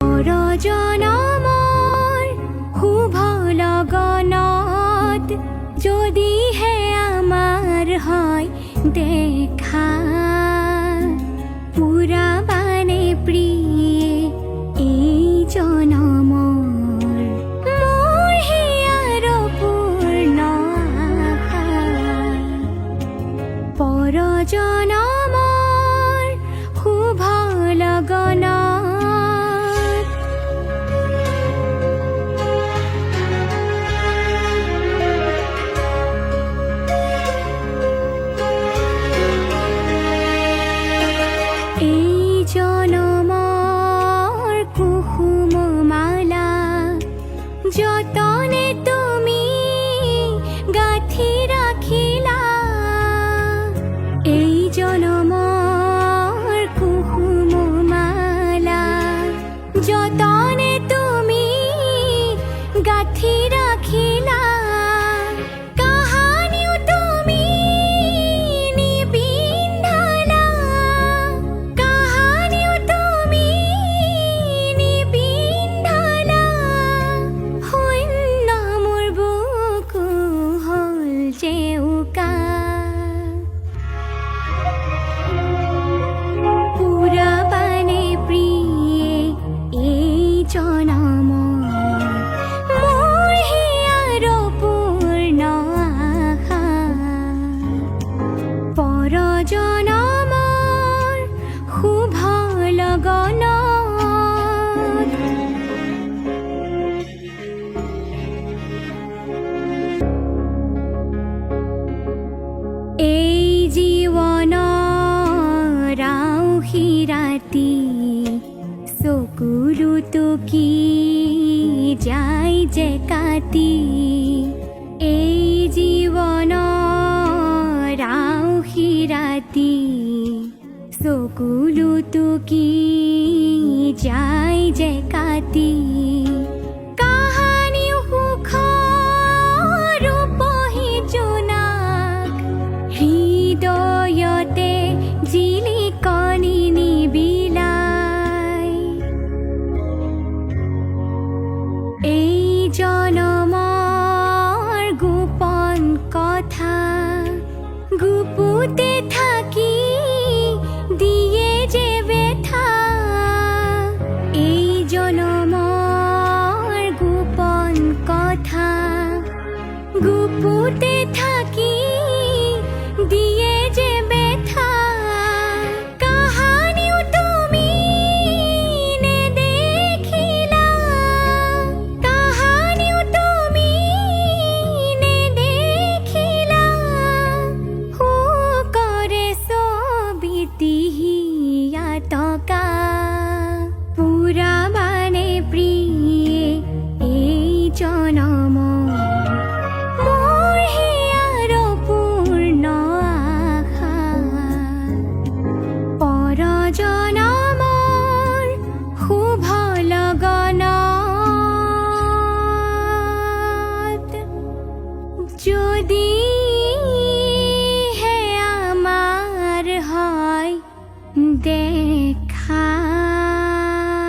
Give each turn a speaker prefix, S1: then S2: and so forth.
S1: পৰজনমৰ শুভ লগনত যদিহে আমাৰ হয় দেখা পুৰাবানে প্ৰিয়ে এই জনমৰ মোৰ হিয়াৰ পূৰ্ণ আশা পৰজনমৰ শুভ লগনত জনমৰ কুসুম মালা যতনে তুমি গাঁঠি ৰাখিলা এই জনমৰ কুসুম মালা যতনে তুমি গাঁঠি ৰাখিলা পুৰাবানে প্ৰিয়ে এই জনমৰ মোৰ হিয়াৰ পূৰ্ণ আশা পৰজনমৰ শুভ লগনত এই জীৱনৰ আউসী ৰাতি চকুলো টুকি যায় যে কাটি এই জীৱনৰ আউসী ৰাতি চকুলো টুকি যায় যে কাটি হৃদয়তে জিলিকনি নিবিলাই এই জনমৰ গোপন কথা গুপুতে থাকি দিয়ে যে ব্যথা এই জনমৰ গোপন কথা গুপুতে থাকি